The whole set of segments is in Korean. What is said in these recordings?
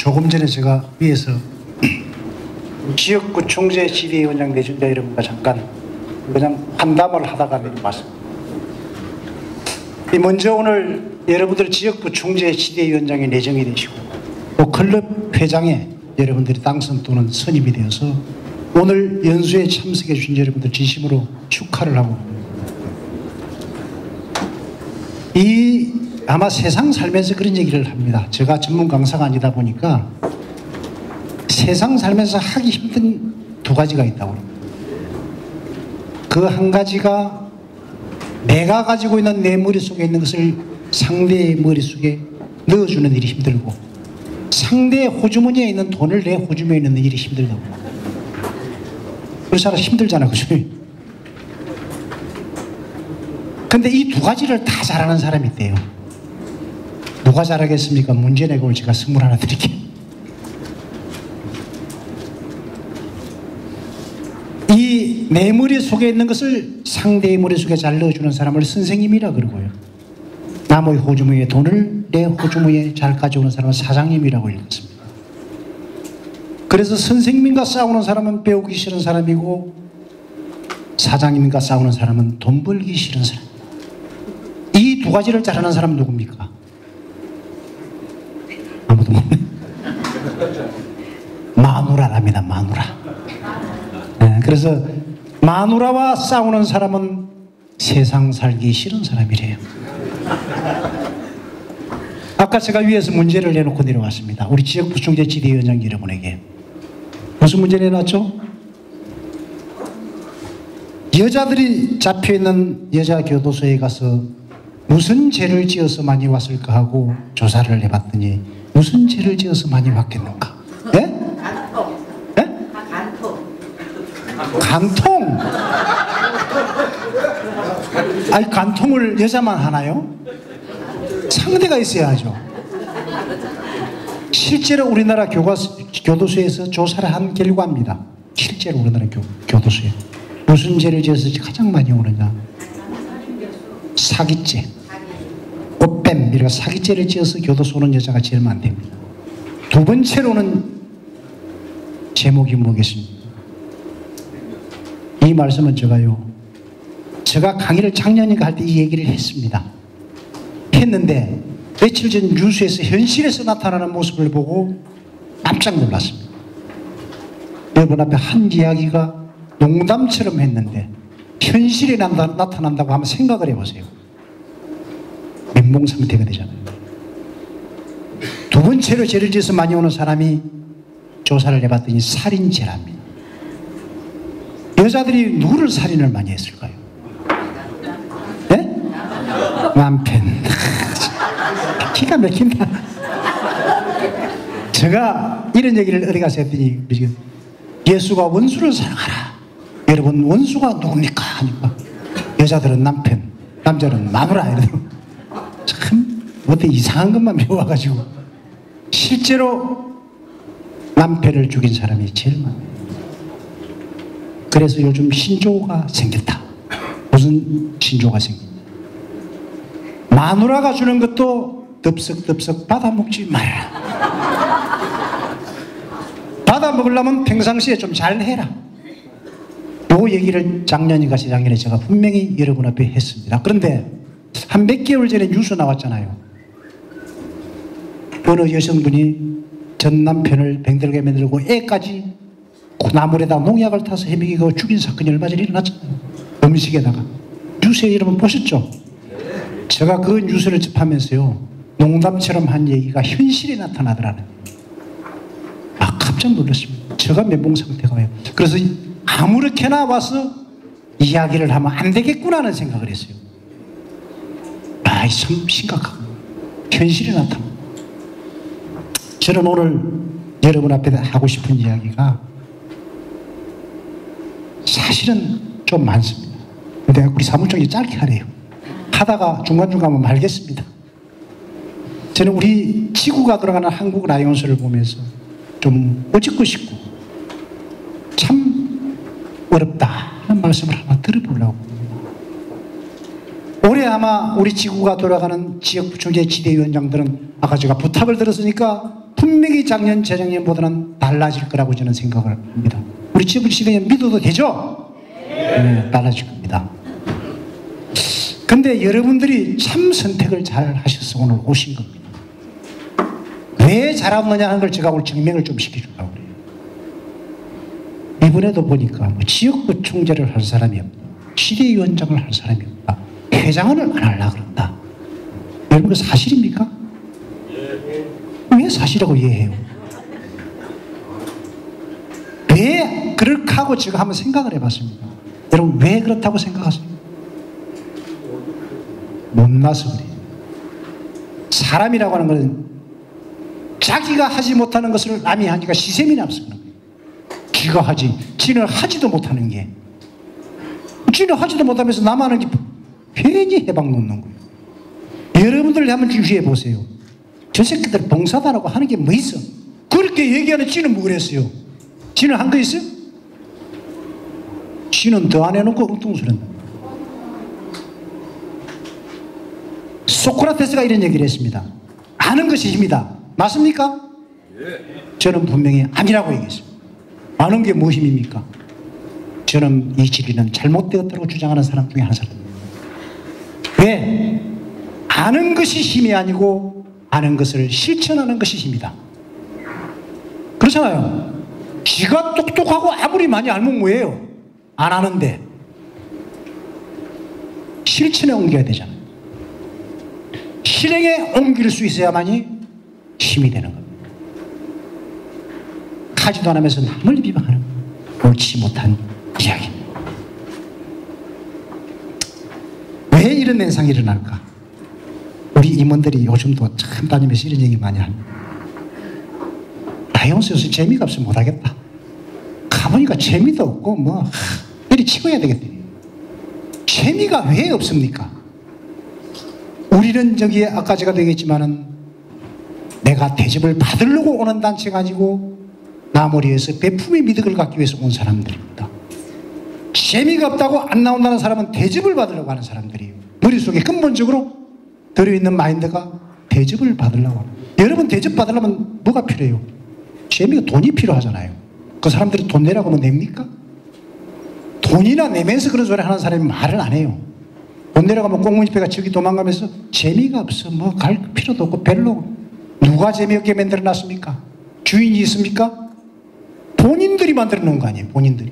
조금 전에 제가 위에서 지역구 총재 지대위원장 내준자 여러분과 잠깐 그냥 환담을 하다가 내려왔습니다. 먼저 오늘 여러분들 지역구 총재 지대위원장에 내정이 되시고 또 클럽 회장에 여러분들이 당선 또는 선임이 되어서 오늘 연수에 참석해 주신 여러분들 진심으로 축하를 하고, 아마 세상 살면서 그런 얘기를 합니다. 제가 전문 강사가 아니다 보니까 세상 살면서 하기 힘든 두 가지가 있다고 합니다. 그 한 가지가 내가 가지고 있는 내 머릿속에 있는 것을 상대의 머릿속에 넣어주는 일이 힘들고, 상대의 호주머니에 있는 돈을 내 호주머니에 넣는 일이 힘들다고. 그래서 힘들잖아, 그죠? 근데 이 두 가지를 다 잘하는 사람이 있대요. 누가 잘하겠습니까? 문제 내고 올 제가 선물 하나 드릴게요. 이 내 머릿속에 있는 것을 상대의 머릿속에 잘 넣어주는 사람을 선생님이라 그러고요, 남의 호주머니에 돈을 내 호주머니에 잘 가져오는 사람은 사장님이라고 읽었습니다. 그래서 선생님과 싸우는 사람은 배우기 싫은 사람이고, 사장님과 싸우는 사람은 돈 벌기 싫은 사람. 이 두 가지를 잘하는 사람은 누굽니까? 아무도 모르네. 마누라랍니다. 마누라. 네, 그래서 마누라와 싸우는 사람은 세상 살기 싫은 사람이래요. 아까 제가 위에서 문제를 내놓고 내려왔습니다. 우리 지역구 총재 지대위원장 여러분에게 무슨 문제 내놨죠? 여자들이 잡혀있는 여자 교도소에 가서 무슨 죄를 지어서 많이 왔을까 하고 조사를 해봤더니 무슨 죄를 지어서 많이 왔겠는가? 예? 간통. 예? 간통? 아니, 간통을 여자만 하나요? 상대가 있어야죠. 실제로 우리나라 교도소에서 조사를 한 결과입니다. 실제로 우리나라 교도소에 무슨 죄를 지어서 가장 많이 오느냐? 사기죄, 꽃뱀, 이렇게 사기죄를 지어서 교도소 오는 여자가 제일 많답니다. 두 번째로는 제목이 뭐겠습니까? 이 말씀은 제가 강의를 작년인가 할 때 이 얘기를 했는데 며칠 전 뉴스에서 현실에서 나타나는 모습을 보고 깜짝 놀랐습니다. 여러분 앞에 한 이야기가 농담처럼 했는데 현실에 나타난다고 한번 생각을 해보세요. 멘붕 상태가 되잖아요. 두 번째로 죄를 지어서 많이 오는 사람이 조사를 해봤더니 살인죄랍니다. 여자들이 누구를 살인을 많이 했을까요? 네? 남편. 기가 막힌다. 제가 이런 얘기를 어디 가서 했더니 예수가 원수를 사랑하라. 여러분, 원수가 누굽니까? 하니까 여자들은 남편, 남자는 마누라. 이러더라고요. 참 어떤 이상한 것만 배워가지고 실제로 남편을 죽인 사람이 제일 많아요. 그래서 요즘 신조어가 생겼다. 무슨 신조어가 생겼냐? 마누라가 주는 것도 덥석덥석 받아먹지 말아라. 받아먹으려면 평상시에 좀 잘해라. 요 얘기를 작년인가 재작년에 제가 분명히 여러분 앞에 했습니다. 그런데 한 몇 개월 전에 뉴스 나왔잖아요. 어느 여성분이 전 남편을 병들게 만들고 애까지 나물에다 농약을 타서 헤매기고 죽인 사건이 얼마 전에 일어났잖아요. 음식에다가. 뉴스에 여러분 보셨죠? 제가 그 뉴스를 접하면서요, 농담처럼 한 얘기가 현실에 나타나더라는. 깜짝 놀랐습니다. 제가 멘붕 상태가 와요. 그래서 아무렇게나 와서 이야기를 하면 안 되겠구나 하는 생각을 했어요. 참 심각하고 현실에 나타나. 저는 오늘 여러분 앞에 하고 싶은 이야기가 사실은 좀 많습니다. 근데 우리 사무총이 짧게 하래요. 하다가 중간중간 말겠습니다. 저는 우리 지구가 돌아가는 한국 라이온스를 보면서 좀 어짓고 싶고 참 어렵다 하는 말씀을 하나 들어보려고. 올해 아마 우리 지구가 돌아가는 지역구청재 지대위원장들은 아까 제가 부탁을 들었으니까 분명히 작년, 재작년보다는 달라질 거라고 저는 생각을 합니다. 우리 지금 시대에 믿어도 되죠? 네, 달라질 겁니다. 근데 여러분들이 참 선택을 잘 하셔서 오늘 오신 겁니다. 왜 잘왔느냐 하는 걸 제가 오늘 증명을 좀 시켜주려고 그래요. 이번에도 보니까 뭐 지역구 총재를 할 사람이 없다. 시대위원장을 할 사람이 없다. 회장을 안 하려고 그런다. 여러분 그 사실입니까? 왜 사실이라고 이해해요? 왜 그렇게 하고 제가 한번 생각을 해봤습니다. 여러분 왜 그렇다고 생각하세요? 못나서 그래요. 사람이라고 하는 것은 자기가 하지 못하는 것을 남이 하니까 시샘이 나서 그런 거예요. 지가 하지, 지는 하지도 못하는 게, 지는 하지도 못하면서 남 하는 게 괜히 해방 놓는 거예요. 여러분들 한번 주시해 보세요. 저 새끼들 봉사도 안 하고 하는 게 뭐 있어? 그렇게 얘기하는 지는 뭐 그랬어요? 지는 한 거 있어요? 지는 더 안 해놓고 엉뚱소리 한다. 소크라테스가 이런 얘기를 했습니다. 아는 것이 힘이다. 맞습니까? 저는 분명히 아니라고 얘기했습니다. 아는 게 뭐 힘입니까? 저는 이 진리는 잘못되었다고 주장하는 사람 중에 한 사람입니다. 왜? 아는 것이 힘이 아니고 아는 것을 실천하는 것이 힘이다. 그렇잖아요. 지가 똑똑하고 아무리 많이 알면 뭐예요? 안 하는데 실천에 옮겨야 되잖아요. 실행에 옮길 수 있어야만이 힘이 되는 겁니다. 하지도 않으면서 남을 비방하는 옳지 못한 이야기. 왜 이런 현상이 일어날까? 우리 임원들이 요즘도 참 다니면서 이런 얘기 많이 합니다. 다이온스에서 재미가 없으면 못하겠다. 가보니까 재미도 없고 뭐 이리 치고 해야 되겠다. 재미가 왜 없습니까? 우리는 저기에 아까 제가 얘기했지만은 내가 대접을 받으려고 오는 단체가 아니고 나머리에서 베품의 미덕을 갖기 위해서 온 사람들입니다. 재미가 없다고 안 나온다는 사람은 대접을 받으려고 하는 사람들이에요. 머릿속에 근본적으로 들어있는 마인드가 대접을 받으려고 합니다. 여러분 대접 받으려면 뭐가 필요해요? 재미가 돈이 필요하잖아요. 그 사람들이 돈 내라고 하면 냅니까? 돈이나 내면서 그런 소리 하는 사람이 말을 안 해요. 돈 내라고 하면 공무집회가 저기 도망가면서 재미가 없어. 뭐 갈 필요도 없고 별로. 누가 재미없게 만들어 놨습니까? 주인이 있습니까? 본인들이 만들어 놓은 거 아니에요. 본인들이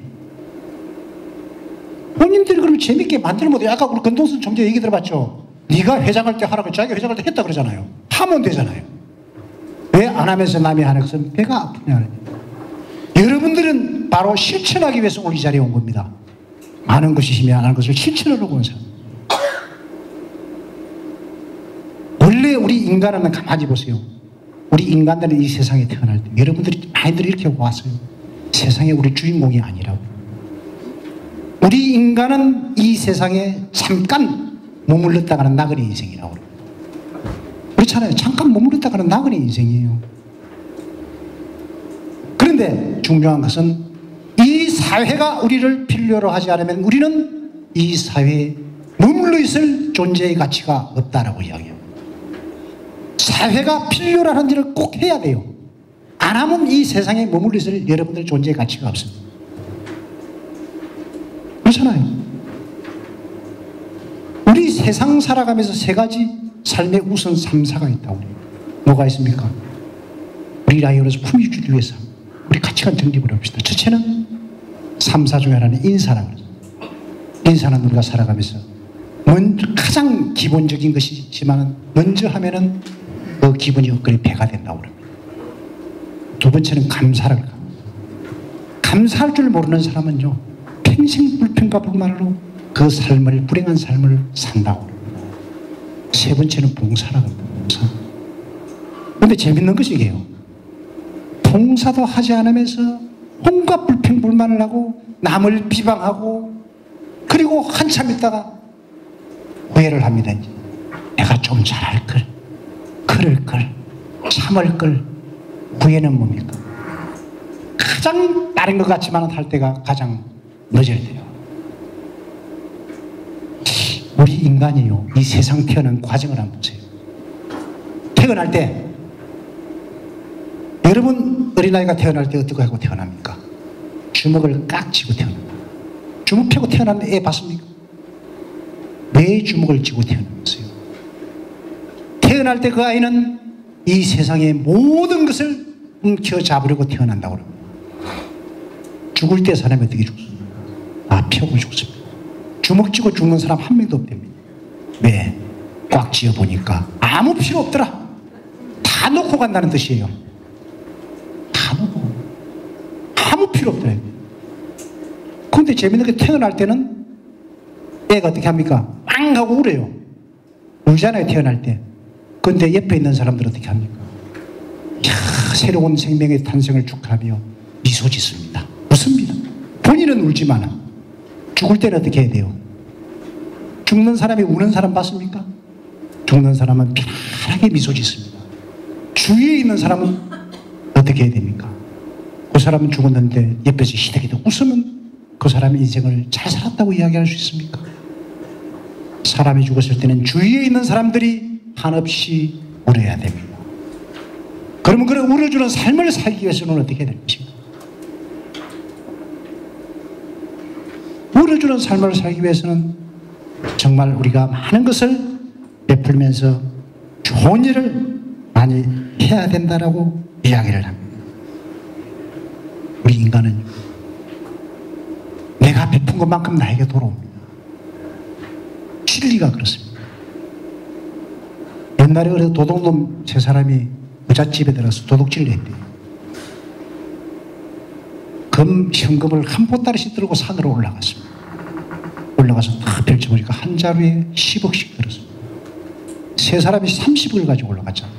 그러면 재밌게 만들면 돼요. 아까 우리 건동선 좀 전에 얘기 들어봤죠? 네가 회장할 때 하라고 자기가 회장할 때 했다 그러잖아요. 하면 되잖아요. 왜 안 하면서 남이 하는 것은 배가 아프냐. 여러분들은 바로 실천하기 위해서 우리 자리에 온 겁니다. 아는 것이 힘이 안 하는 것을 실천하려고 온 사람. 원래 우리 인간은 가만히 보세요. 우리 인간들은 이 세상에 태어날 때 여러분들이 많이들 이렇게 왔어요. 세상에 우리 주인공이 아니라고. 우리 인간은 이 세상에 잠깐 머물렀다가는 나그네 인생이라고. 그렇잖아요. 잠깐 머물렀다가는 나그네 인생이에요. 그런데 중요한 것은 이 사회가 우리를 필요로 하지 않으면 우리는 이 사회에 머물러 있을 존재의 가치가 없다라고 이야기해요. 사회가 필요로 일을 꼭 해야 돼요. 안 하면 이 세상에 머물러 있을 여러분들 존재의 가치가 없습니다. 그렇잖아요. 우리 세상 살아가면서 세 가지 삶의 우선 3사가 있다고. 뭐가 있습니까? 우리 라이온에서 품위 주기 위해서 우리 가치관 정립을 합시다. 첫째는 3사 중에 하나는 인사라고 그러죠. 인사는 우리가 살아가면서 가장 기본적인 것이지만 먼저 하면은 그 기분이 엊그리 배가 된다고 그럽니다. 두 번째는 감사를. 감사할 줄 모르는 사람은요, 평생 불평과 불만으로 그 삶을, 불행한 삶을 산다고 그럽니다. 세 번째는 봉사라고 합니다. 봉사. 그런데 재밌는 것이 이게요. 봉사도 하지 않으면서 온갖 불평, 불만을 하고 남을 비방하고 그리고 한참 있다가 후회를 합니다. 이제. 내가 좀 잘할 걸. 그럴 걸, 참을 걸. 후회는 뭡니까? 가장 다른 것 같지만 할 때가 가장 늦어야 돼요. 우리 인간이요, 이 세상 태어난 과정을 한번 보세요. 태어날 때 여러분 어린아이가 태어날 때 어떻게 하고 태어납니까? 주먹을 깍 쥐고 태어납니다. 주먹 펴고 태어나는 애 봤습니까? 왜 주먹을 쥐고 태어났어요? 태어날 때 그 아이는 이 세상의 모든 것을 움켜잡으려고 태어난다고 합니다. 죽을 때 사람이 어떻게 죽습니까? 펴고 죽습니다. 주먹 쥐고 죽는 사람 한 명도 없답니다. 왜? 꽉 쥐어보니까 아무 필요 없더라. 다 놓고 간다는 뜻이에요. 다 놓고. 아무 필요 없더라. 그런데 재밌는 게 태어날 때는 애가 어떻게 합니까? 빵 하고 울어요. 울잖아요, 태어날 때. 그런데 옆에 있는 사람들 어떻게 합니까? 이야, 새로운 생명의 탄생을 축하하며 미소 짓습니다. 웃습니다. 본인은 울지만 죽을 때는 어떻게 해야 돼요? 죽는 사람이 우는 사람 봤습니까? 죽는 사람은 편안하게 미소 짓습니다. 주위에 있는 사람은 어떻게 해야 됩니까? 그 사람은 죽었는데 옆에서 시댁이도 웃으면 그 사람의 인생을 잘 살았다고 이야기할 수 있습니까? 사람이 죽었을 때는 주위에 있는 사람들이 한없이 울어야 됩니다. 그러면 그 울어주는 삶을 살기 위해서는 어떻게 해야 됩니까? 울어주는 삶을 살기 위해서는 정말 우리가 많은 것을 베풀면서 좋은 일을 많이 해야 된다라고 이야기를 합니다. 우리 인간은 내가 베푼 것만큼 나에게 돌아옵니다. 진리가 그렇습니다. 옛날에 그래서 도둑놈 세 사람이 부잣집에 들어가서 도둑질을 했대요. 현금을 한 보따리씩 들고 산으로 올라갔습니다. 올라가서 다 펼쳐보니까 한 자루에 10억씩 들었습니다. 세 사람이 30억을 가지고 올라갔잖아요.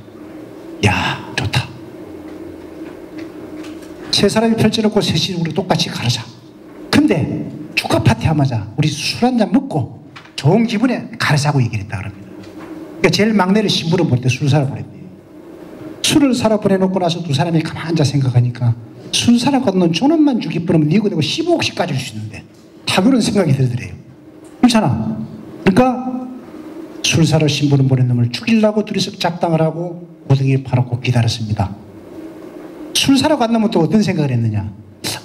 야, 좋다. 세 사람이 펼쳐놓고 셋이 우리 똑같이 가르자. 근데 축하 파티 하마자 우리 술 한잔 먹고 좋은 기분에 가르자고 얘기를 했다 그럽니다. 그러니까 제일 막내를 신부로 보낼 때 술 사러 보냈대요. 술을 사러 보내놓고 나서 두 사람이 가만히 앉아 생각하니까 술 사러 가는 돈 천 원만 주기 뿐이면 니고 내고 15억씩 가질 수 있는데 다 그런 생각이 들더래요. 그렇잖아. 그러니까 술 사러 신부를 보낸 놈을 죽이려고 둘이서 작당을 하고 고등이를 팔았고 기다렸습니다. 술 사러 간 놈은 또 어떤 생각을 했느냐?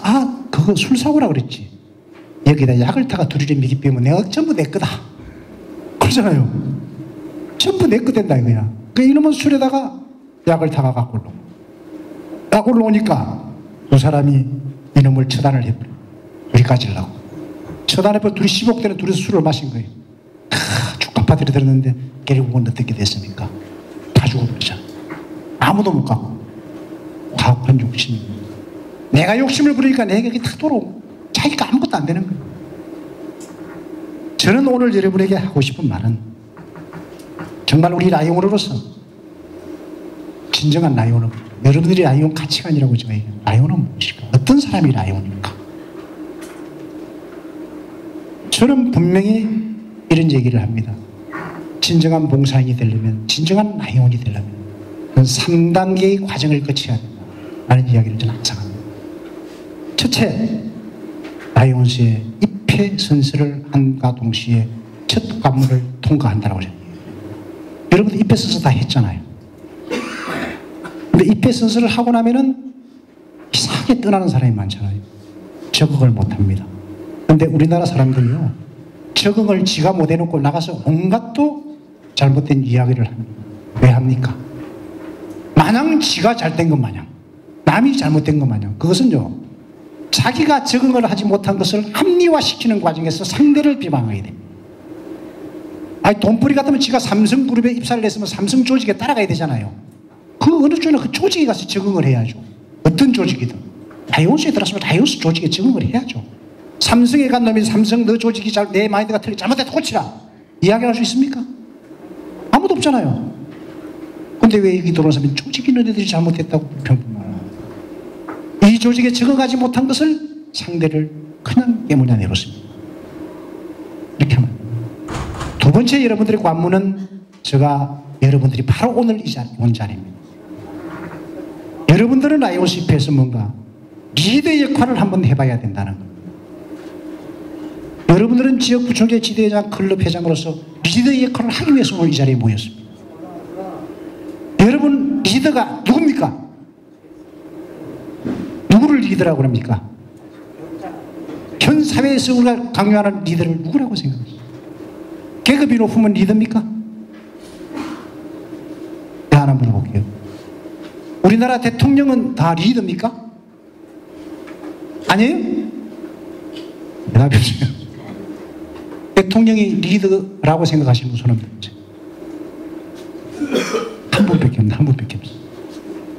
아, 그거 술 사고라 그랬지. 여기다 약을 타가 둘이를 미기 빼면 내가 전부 내 거다. 그러잖아요. 전부 내 거 된다 이거야. 그 이놈은 술에다가 약을 타가 갖고 올라오고. 갖고 올라오니까 두 사람이 이놈을 처단을 해버려. 우리 가지려고. 처단해버려 둘이 10억 대는 둘이서 술을 마신 거예요. 축하 파티를 들었는데 결국은 어떻게 됐습니까? 다 죽어버리잖아. 아무도 못 가고. 가혹한 욕심이. 내가 욕심을 부리니까 내게 다 돌아오고 자기가 아무것도 안 되는 거예요. 저는 오늘 여러분에게 하고 싶은 말은 정말 우리 라이온으로서 진정한 라이온은 여러분들이 라이온 가치관이라고 제가 얘기해요. 라이온은 무엇일까? 어떤 사람이 라이온일까? 저는 분명히 이런 얘기를 합니다. 진정한 봉사인이 되려면, 진정한 라이온이 되려면 3단계의 과정을 거쳐야 된다 라는 이야기를 저는 항상 합니다. 첫째, 라이온스의 입회 선서를 한과 동시에 첫 관문을 통과한다고 저는 얘기해요. 여러분들 입회 선서 다 했잖아요. 근데 입회 선서를 하고 나면은 이상하게 떠나는 사람이 많잖아요. 적응을 못 합니다. 근데 우리나라 사람들이요, 적응을 지가 못 해놓고 나가서 온갖 또 잘못된 이야기를 합니다. 왜 합니까? 마냥 지가 잘된 것 마냥, 남이 잘못된 것 마냥. 그것은요, 자기가 적응을 하지 못한 것을 합리화시키는 과정에서 상대를 비방하게 됩니다. 아니, 돈벌이 같으면 지가 삼성그룹에 입사를 했으면 삼성 조직에 따라가야 되잖아요. 그 어느 쪽이나 그 조직에 가서 적응을 해야죠. 어떤 조직이든. 라이온스에 들어서면 라이온스 조직에 적응을 해야죠. 삼성에 간 놈이 삼성 너 조직이 내 마인드가 틀리 잘못했다 고치라 이야기할 수 있습니까? 아무도 없잖아요. 근데 왜 여기 들어오면 조직이 너희들이 잘못했다고 불평불만하고 이 조직에 적응하지 못한 것을 상대를 그냥 깨물려 내놓습니다. 이렇게 하면. 두 번째 여러분들의 관문은 제가 여러분들이 바로 오늘 이 자리 온 자리입니다. 여러분들은 라이온스 입회에서 뭔가 리더의 역할을 한번 해봐야 된다는 겁니다. 여러분들은 지역구청회 지도회장 클럽 회장으로서 리더의 역할을 하기 위해서 오늘 이 자리에 모였습니다. 여러분 리더가 누굽니까? 누구를 리더라고 합니까? 현 사회에서 우리가 강요하는 리더를 누구라고 생각하십니까? 계급이 높으면 리더입니까? 네, 하나 물어볼게요. 우리나라 대통령은 다 리더입니까? 아니에요? 대답이 없어요. 대통령이 리더라고 생각하시는 분 손 한번 들어주세요. 한 분밖에 없네. 한 분밖에 없어.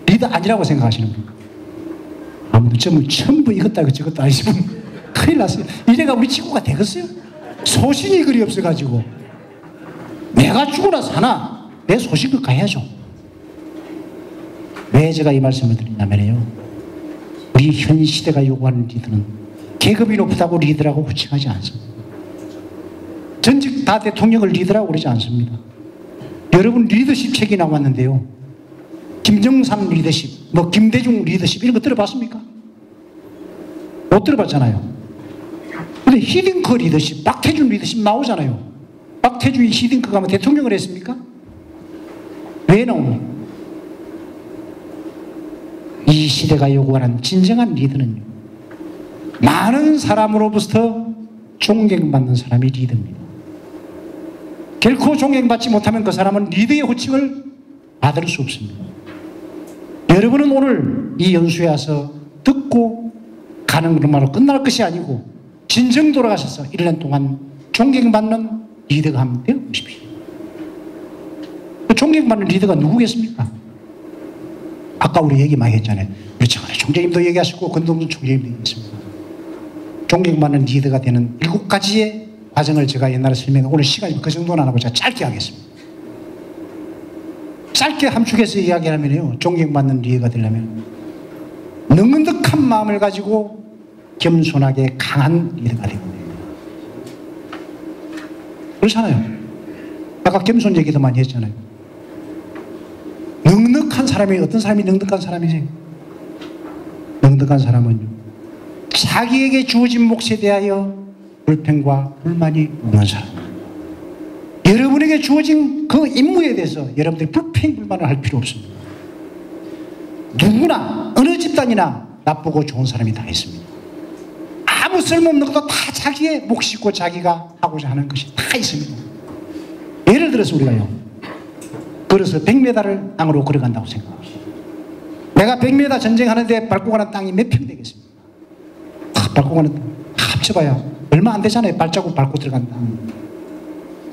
리더 아니라고 생각하시는 분. 아무도 전부 이것도 저것도 아니시면 큰일 났어요. 이래가 우리 친구가 되겠어요? 소신이 그리 없어가지고 내가 죽으나 사나 내 소신을 가야죠. 왜 제가 이 말씀을 드리냐면요, 우리 현 시대가 요구하는 리더는 계급이 높다고 리더라고 호칭하지 않습니다. 전직 다 대통령을 리더라고 그러지 않습니다. 여러분 리더십 책이 나왔는데요, 김정삼 리더십, 뭐 김대중 리더십 이런 거 들어봤습니까? 못 들어봤잖아요. 근데 히딩크 리더십, 박태준 리더십 나오잖아요. 박태준이 히딩크가 뭐 대통령을 했습니까? 왜 나옵니까? 이 시대가 요구하는 진정한 리더는요, 많은 사람으로부터 존경받는 사람이 리더입니다. 결코 존경받지 못하면 그 사람은 리더의 호칭을 받을 수 없습니다. 여러분은 오늘 이 연수에 와서 듣고 가는 것만으로 끝날 것이 아니고 진정 돌아가셔서 1년 동안 존경받는 리더가 한번 되어보십시오. 존경받는 리더가 누구겠습니까? 아까 우리 얘기 많이 했잖아요. 유창환 총재님도 얘기하시고 권동준 총재님도 얘기했습니다. 존경받는 리더가 되는 7가지의 과정을 제가 옛날에 설명해, 오늘 시간이 그 정도는 안 하고 제가 짧게 하겠습니다. 짧게 함축해서 이야기하면요, 존경받는 리더가 되려면 넉넉한 마음을 가지고 겸손하게 강한 리더가 되는 겁니다. 그렇잖아요. 아까 겸손 얘기도 많이 했잖아요. 넉넉한 사람이, 어떤 사람이 넉넉한 사람이세요? 넉넉한 사람은요, 자기에게 주어진 몫에 대하여 불평과 불만이 없는 사람. 여러분에게 주어진 그 임무에 대해서 여러분들이 불평, 불만을 할 필요 없습니다. 누구나 어느 집단이나 나쁘고 좋은 사람이 다 있습니다. 아무 쓸모없는 것도 다 자기의 몫이 있고 자기가 하고자 하는 것이 다 있습니다. 예를 들어서 우리가요, 걸어서 100m를 땅으로 걸어간다고 생각합시다. 내가 100m 전쟁하는데 밟고 가는 땅이 몇 평 되겠습니까? 밟고 가는 땅 합쳐봐야 얼마 안 되잖아요. 발자국 밟고 들어간 땅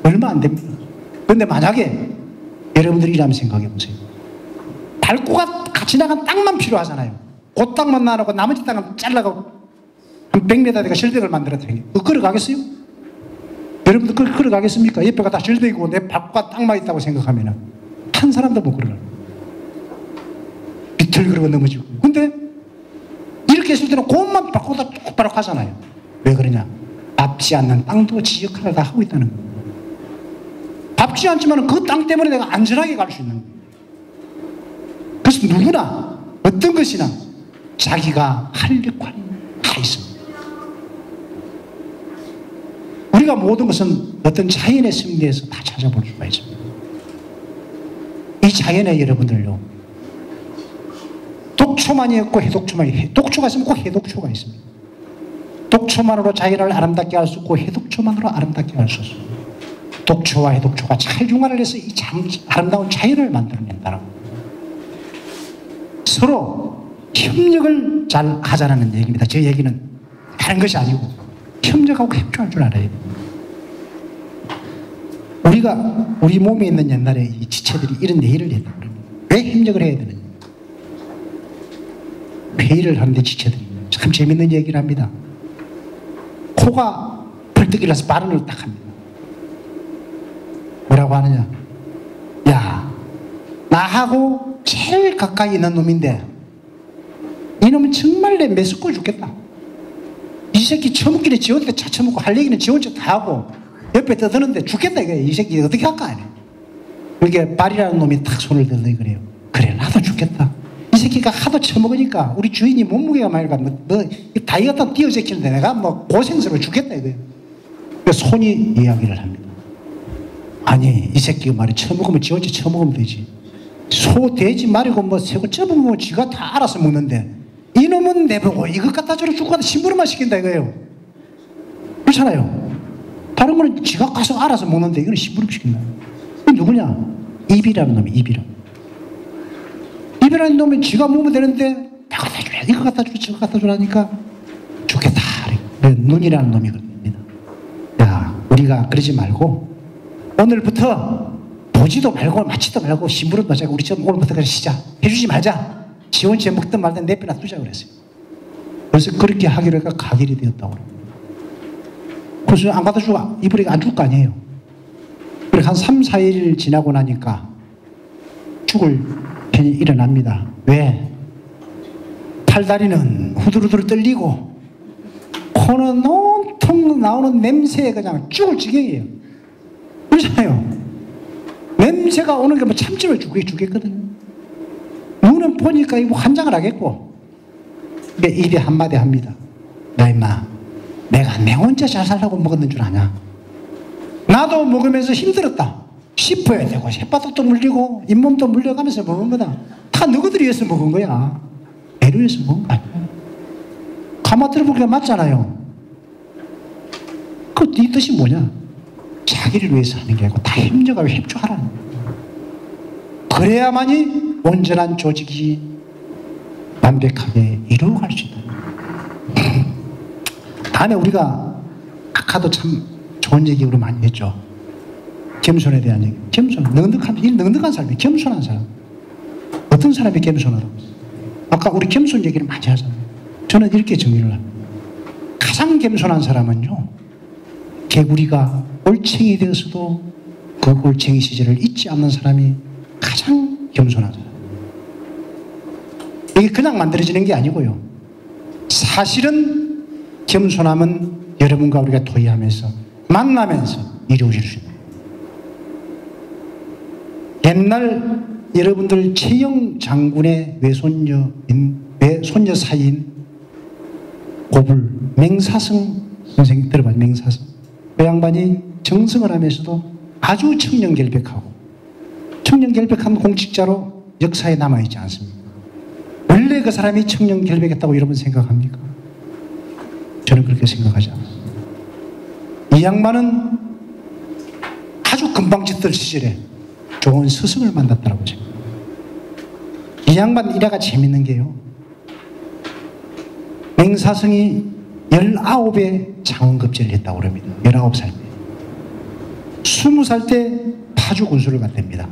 얼마 안 됩니다. 그런데 만약에 여러분들이 이라면 생각해 보세요. 밟고 같이 나간 땅만 필요하잖아요. 그 땅만 나누고 나머지 땅은 잘라가고 한 100m 내가 절벽을 만들었다는 게 그거 걸어가겠어요? 여러분들 그걸 걸어가겠습니까? 옆에가 다 절벽이고 내 밟고 땅만 있다고 생각하면 한 사람도 못 걸어가요. 비틀거리고 넘어지고. 근데 이렇게 했을 때는 그것만 밟고 다 똑바로 가잖아요. 왜 그러냐? 밟지 않는 땅도 지 역할을 다 하고 있다는 거예요. 밟지 않지만 그 땅 때문에 내가 안전하게 갈 수 있는 거예요. 그래서 누구나 어떤 것이나 자기가 할 역할이 다 있습니다. 우리가 모든 것은 어떤 자연의 섭리에서 다 찾아볼 수가 있습니다. 이 자연에 여러분들요, 독초만이 없고 해독초만이, 독초가 있으면 꼭 해독초가 있습니다. 독초만으로 자연을 아름답게 할 수 없고 해독초만으로 아름답게 할 수 없습니다. 독초와 해독초가 찰중화를 해서 이 아름다운 자연을 만들어낸다는 겁니다. 서로 협력을 잘 하자는 얘기입니다. 제 얘기는 다른 것이 아니고 협력하고 협조할 줄 알아야 됩니다. 우리 몸에 있는 옛날에 이 지체들이 이런 회의를 했다 그럽니다. 왜 협력을 해야 되느냐? 회의를 하는데 지체들이 참 재밌는 얘기를 합니다. 코가 벌떡 일어나서 발언을 딱 합니다. 뭐라고 하느냐? 야, 나하고 제일 가까이 있는 놈인데 이놈은 정말 내 매스꺼 죽겠다. 이 새끼 처먹기는 지 혼자 차 처먹고 할 얘기는 지 혼자 다 하고 옆에 떠드는데 죽겠다 이거야. 이 새끼 어떻게 할까? 그렇게 발이라는 놈이 탁 손을 들더니 그래요. 그래 나도 죽겠다. 이 새끼가 하도 처먹으니까 우리 주인이 몸무게가 많이 가 다이어트 띄어제키는데 내가 뭐 고생스러워 죽겠다 이거예요. 그래서 손이 이야기를 합니다. 아니 이 새끼가 말이 처먹으면 지 혼자 처먹으면 되지. 소, 돼지, 말이고 뭐 새고 쪄먹으면 지가 다 알아서 먹는데 이놈은 내보고 이것 갖다 주러 주고 가다 심부름만 시킨다 이거예요. 그렇잖아요. 다른 거는 지가 가서 알아서 먹는데 이거는 심부름 시킨다. 이게 누구냐? 입이라는 놈이 입이라는. 입이라는 놈은 지가 먹으면 되는데 내가 갖다 주라 이거 갖다 주라 저거 갖다 주라니까 좋겠다. 눈이라는 놈이 그럽니다. 야, 우리가 그러지 말고 오늘부터 보지도 말고 마치도 말고 심부름도 하자. 우리 좀 오늘부터 그냥 시작. 해주지 말자. 지 혼자 먹든 말든 내빼나 두자 그랬어요. 그래서 그렇게 하기로 해서 가결이 되었다고 그럽니다. 그래서 안 갖다 주고 이불이 안 줄 거 아니에요. 그리고 한 3, 4일 지나고 나니까 죽을 편이 일어납니다. 왜? 팔다리는 후두루두루 떨리고 코는 온통 나오는 냄새에 그냥 죽을 지경이에요. 그렇잖아요. 냄새가 오는 게 뭐 참지를 죽겠거든요. 눈은 보니까 이거 환장을 하겠고 입에 한마디 합니다. 너 임마 내가 내 혼자 잘 살라고 먹었는 줄 아냐? 나도 먹으면서 힘들었다. 씹어야 되고 햇바닥도 물리고 잇몸도 물려가면서 먹은 거다. 다 너희들이 위해서 먹은 거야. 애를 위해서 먹은 거 아니야. 가만 들어보니까 맞잖아요. 이 뜻이 뭐냐? 자기를 위해서 하는 게 아니고 다 협력하고 협조하라는 거야. 그래야만이 온전한 조직이 완벽하게 이루어갈 수 있다. 다음에 우리가 아까도 참 좋은 얘기 우리 많이 했죠. 겸손에 대한 얘기. 겸손, 넉넉한 사람이 겸손한 사람. 어떤 사람이 겸손하다고? 아까 우리 겸손 얘기를 많이 하잖아요. 저는 이렇게 정리를 합니다. 가장 겸손한 사람은요, 개구리가 올챙이 되어서도 그 올챙이 시절을 잊지 않는 사람이 가장 겸손한 사람. 이게 그냥 만들어지는 게 아니고요. 사실은 겸손함은 여러분과 우리가 토의하면서 만나면서 이루어질 수 있는. 옛날 여러분들 최영 장군의 외손녀 사이인 고불 맹사성 선생님 들어봐요. 맹사성. 그 양반이 정승을 하면서도 아주 청렴결백하고 청렴결백한 공직자로 역사에 남아있지 않습니까? 원래 그 사람이 청렴결백했다고 여러분 생각합니까? 저는 그렇게 생각하지 않습니다. 이 양반은 아주 금방짓들 시절에 좋은 스승을 만났다고 생각합니다. 이 양반 일화가 재밌는 게요. 맹사성이 19에 장원급제를 했다고 그럽니다. 19살 때. 20살 때 파주 군수를 갔답니다.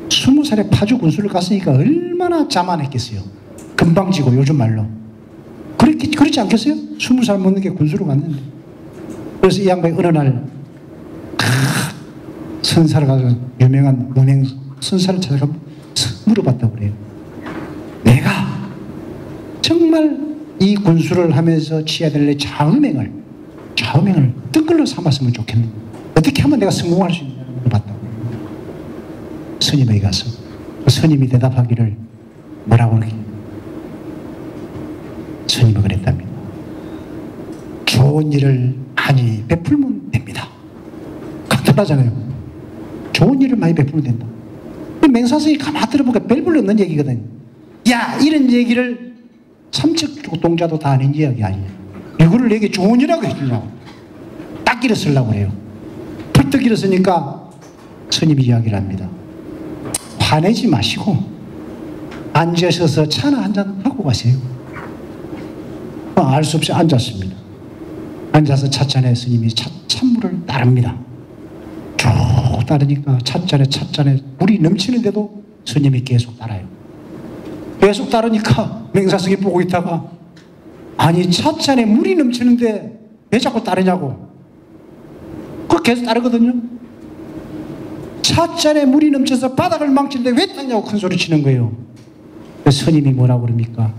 20살에 파주 군수를 갔으니까 얼마나 자만했겠어요. 금방지고 요즘 말로. 그렇지 않겠어요? 20살 먹는 게 군수로 갔는데. 그래서 이 양반이 어느 날 선사를 가서 유명한 문행 선사를 찾아가 물어봤다고 그래요. 내가 정말 이 군수를 하면서 취해야 될 좌우명을 뜬글로 삼았으면 좋겠는데 어떻게 하면 내가 성공할 수 있냐고 물어봤다고. 스님에게 가서 스님이 대답하기를 뭐라고 그러게? 스님은 그랬답니다. 좋은 일을 많이 베풀면 됩니다. 간단하잖아요. 좋은 일을 많이 베풀면 된다. 맹사성이 가만히 들어보니까 별볼로 없는 얘기거든요. 야, 이런 얘기를 삼척동자도 다 아는 이야기 아니냐. 이거를 내게 좋은 일이라고 해주냐고. 딱 일어서려고 그래요. 펄떡 일어서니까 스님이 이야기를 합니다. 화내지 마시고 앉으셔서 차나 한잔 하고 가세요. 알 수 없이 앉았습니다. 앉아서 찻잔에 스님이 찬물을 따릅니다. 쭉 따르니까 찻잔에 물이 넘치는데도 스님이 계속 따라요. 계속 따르니까 맹사성이 보고 있다가 아니 찻잔에 물이 넘치는데 왜 자꾸 따르냐고. 그거 계속 따르거든요. 찻잔에 물이 넘쳐서 바닥을 망치는데 왜 따냐고 큰 소리 치는 거예요. 스님이 뭐라고 그럽니까?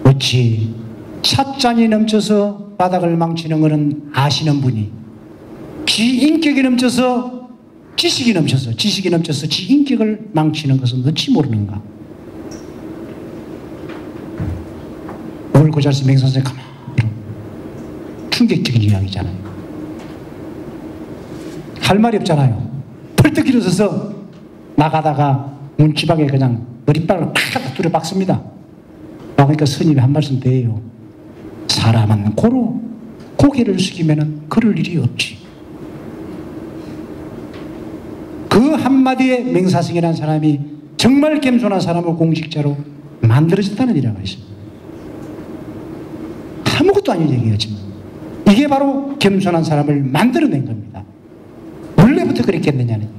어찌 찻잔이 넘쳐서 바닥을 망치는 것은 아시는 분이 지 인격이 넘쳐서 지식이 넘쳐서 지 인격을 망치는 것은 어찌 모르는가. 오늘 그 자리에서 맹선생이 가만히 충격적인 이야기잖아요. 할 말이 없잖아요. 펄떡 일어서서 나가다가 문지방에 그냥 머리빨을 팍 갖다 두려 박습니다. 그러니까 스님이 한 말씀 돼요. 사람은 고로 고개를 숙이면 그럴 일이 없지. 그 한마디에 맹사승이라는 사람이 정말 겸손한 사람을 공직자로 만들어졌다는 일이라고 했습니다. 아무것도 아닌 얘기였지만 이게 바로 겸손한 사람을 만들어낸 겁니다. 원래부터 그랬겠느냐는.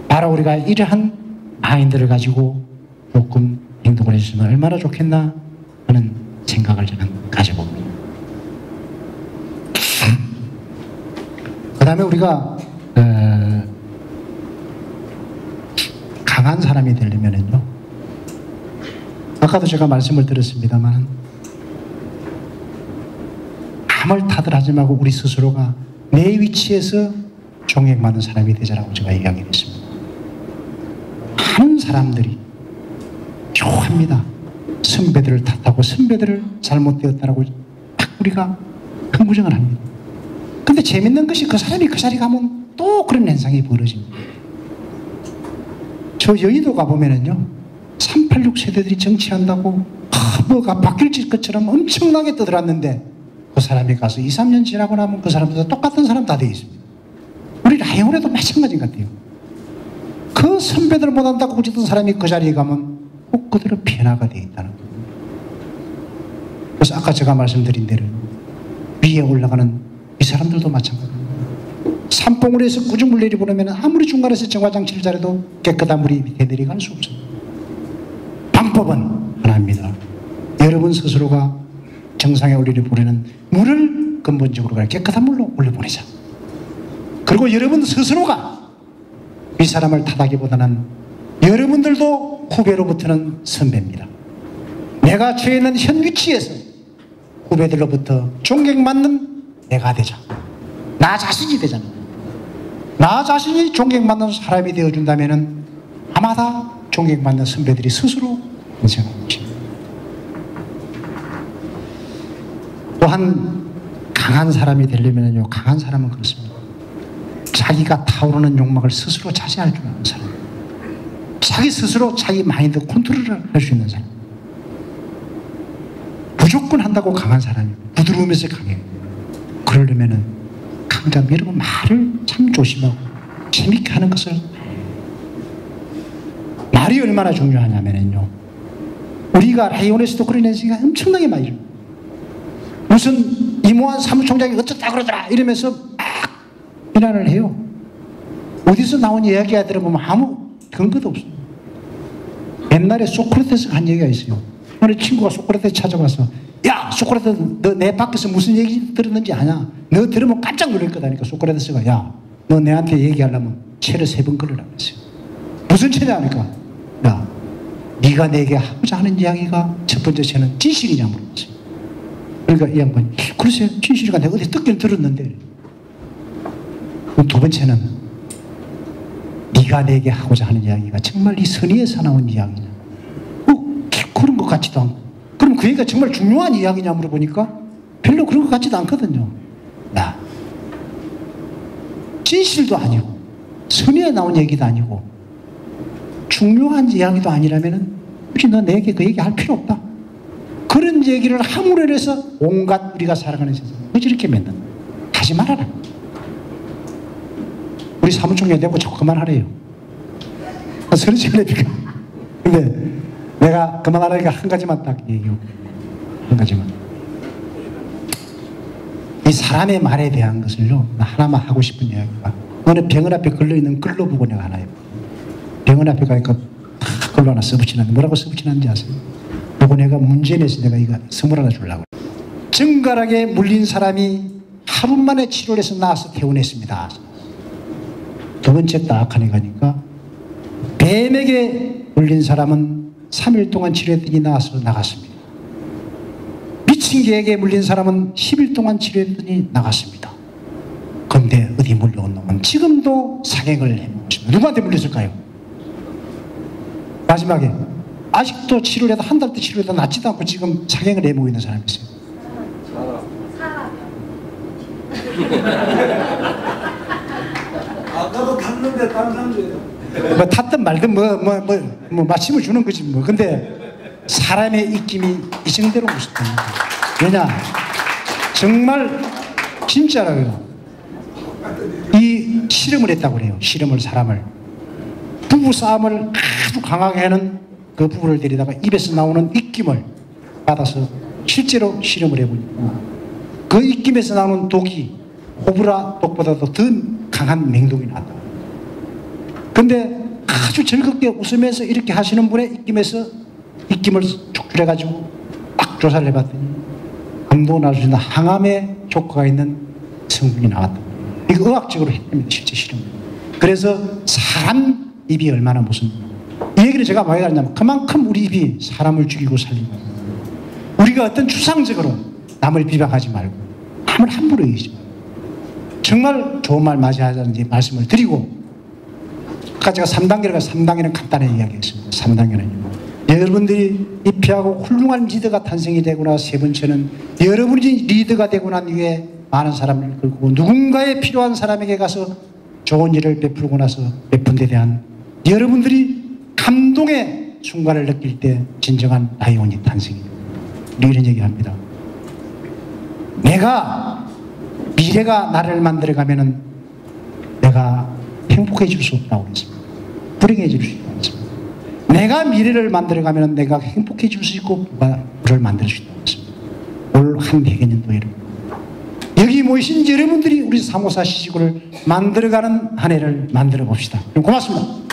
바로 우리가 이러한 마인드를 가지고 조금 행동을 해주시면 얼마나 좋겠나 하는 생각을 저는 가져봅니다. 그 다음에 우리가 강한 사람이 되려면요, 아까도 제가 말씀을 드렸습니다만 남을 탓하지 말고 우리 스스로가 내 위치에서 존경받는 사람이 되자라고 제가 이야기했습니다. 많은 사람들이 좋아합니다. 선배들을 탓하고 선배들을 잘못되었다라고 딱 우리가 흥부정을 합니다. 근데 재밌는 것이 그 사람이 그 자리 가면 또 그런 현상이 벌어집니다. 저 여의도 가보면은요, 386 세대들이 정치한다고 뭐가 바뀔 것처럼 엄청나게 떠들었는데 그 사람이 가서 2, 3년 지나고 나면 그 사람들도 똑같은 사람 다 되어 있습니다. 우리 라이온에도 마찬가지 같아요. 그 선배들 못한다고 어쨌든 사람이 그 자리에 가면 꼭 그대로 변화가 되어 있다는 거예요. 그래서 아까 제가 말씀드린 대로 위에 올라가는 이 사람들도 마찬가지입니다. 산봉우리에서 구중물 내려보내면 아무리 중간에서 정화장치를 잘해도 깨끗한 물이 밑에 내려갈 수 없어요. 방법은 하나입니다. 여러분 스스로가 정상에 올려보내는 물을 근본적으로 깨끗한 물로 올려보내자. 그리고 여러분 스스로가 이 사람을 탓하기보다는 여러분들도 후배로부터는 선배입니다. 내가 처해 있는 현 위치에서 후배들로부터 존경받는 내가 되자. 나 자신이 되잖아. 나 자신이 존경받는 사람이 되어준다면 아마다 존경받는 선배들이 스스로 인생을 것입니다. 또한 강한 사람이 되려면요, 강한 사람은 그렇습니다. 자기가 타오르는 욕망을 스스로 자제할 줄 아는 사람, 자기 스스로 자기 마인드 컨트롤을 할 수 있는 사람, 무조건 한다고 강한 사람이 부드러우면서 강해요. 그러려면은 강자님 여러분 말을 참 조심하고 재밌게 하는 것을. 말이 얼마나 중요하냐면요, 우리가 라이온에서도 그런 현상이 엄청나게 많이 일어나요. 무슨 이모한 사무총장이 어쩌다 그러더라 이러면서 막 비난을 해요. 어디서 나온 이야기가 들어보면 아무 근거도 없어요. 옛날에 소크라테스가 한 얘기가 있어요. 어느 친구가 소크라테스 찾아와서, 야 소크라테스 너 내 밖에서 무슨 얘기 들었는지 아냐? 너 들으면 깜짝 놀랄 거다니까 소크라테스가, 야 너 내한테 얘기하려면 채를 3번 걸으라고 했어요. 무슨 채냐 하니까, 야 네가 내게 하고자 하는 이야기가 첫 번째 채는 진실이냐 물어봤어요. 그러니까 이 양반이, 글쎄 진실이가 내가 어디 듣긴 들었는데. 두 번째는 네가 내게 하고자 하는 이야기가 정말 이 선의에서 나온 이야기냐? 그런 것 같지도 않고. 그럼 그 얘기가 정말 중요한 이야기냐 물어보니까 별로 그런 것 같지도 않거든요. 야, 진실도 아니고 선의에 나온 얘기도 아니고 중요한 이야기도 아니라면 혹시 너 내게 그 얘기 할 필요 없다. 그런 얘기를 함으로 해서 온갖 우리가 살아가는 세상 어찌렇게 맨날 하지 말아라. 우리 사무총장 되고 자꾸 그만하래요. 서른 시간이니까. 근데 내가 그만하라니까 한 가지만 딱 얘기하고, 한 가지만. 이 사람의 말에 대한 것을요, 나 하나만 하고 싶은 이야기가, 어느 병원 앞에 걸려있는 글로 보고 내가 하나 해요. 병원 앞에 가니까 탁 글로 하나 써붙이는데 뭐라고 써붙이는지 아세요? 요거 내가 문제 내서 내가 이거 선물 하나 주려고. 정갈하게 물린 사람이 하루 만에 치료를 해서 나와서 퇴원했습니다. 두 번째 딱 하니 가니까 뱀에게 물린 사람은 3일 동안 치료했더니 나와서 나갔습니다. 미친 개에게 물린 사람은 10일 동안 치료했더니 나갔습니다. 그런데 어디 물려온 놈은 지금도 사경을 해보고 있습니다. 누구한테 물렸을까요? 마지막에 아직도 치료를 해도 한 달 때 치료해도 낫지도 않고 지금 사경을 해보고 있는 사람이 있어요. 아까도 갔는데 다른 사람 중에서 뭐 탔든 말든 뭐 마침을 주는 거지 뭐. 근데 사람의 입김이 이 정도로 무섭답니다. 왜냐? 정말 진짜로요. 이 실험을 했다고 그래요. 실험을 사람을. 부부 싸움을 아주 강하게 하는 그 부부를 데리다가 입에서 나오는 입김을 받아서 실제로 실험을 해보니까 그 입김에서 나오는 독이 호불아 독보다도 더 강한 맹독이 나왔다. 근데 아주 즐겁게 웃으면서 이렇게 하시는 분의 입김을 축출해가지고 딱 조사를 해봤더니 암도 나을 수 있는 항암에 효과가 있는 성분이 나왔다. 이거 의학적으로 했답니다. 실제 실험. 그래서 사람 입이 얼마나 무슨 이 얘기를 제가 왜 하냐면 그만큼 우리 입이 사람을 죽이고 살리고 우리가 어떤 추상적으로 남을 비방하지 말고 남을 함부로 얘기하지 말고 정말 좋은 말 맞이하자는 말씀을 드리고 아까 제가 3단계를 3단계는 간단히 이야기했습니다. 3단계는요. 여러분들이 입회하고 훌륭한 리더가 탄생이 되거나 세 번째는 여러분이 리더가 되고 난 이후에 많은 사람을 끌고 누군가의 필요한 사람에게 가서 좋은 일을 베풀고 나서 베푼 데 대한 여러분들이 감동의 순간을 느낄 때 진정한 라이온이 탄생이 됩니다. 우리 이런 얘기합니다. 내가 미래가 나를 만들어가면은 내가 행복해질 수 없다고 그랬습니다. 불행해질 수 있다고 했습니다. 내가 미래를 만들어가면 내가 행복해질 수 있고 부를 만들 수 있다고 했습니다. 올 한 100여년도 여러분 여기 모이신 여러분들이 우리 354 시지구를 만들어가는 한 해를 만들어 봅시다. 고맙습니다.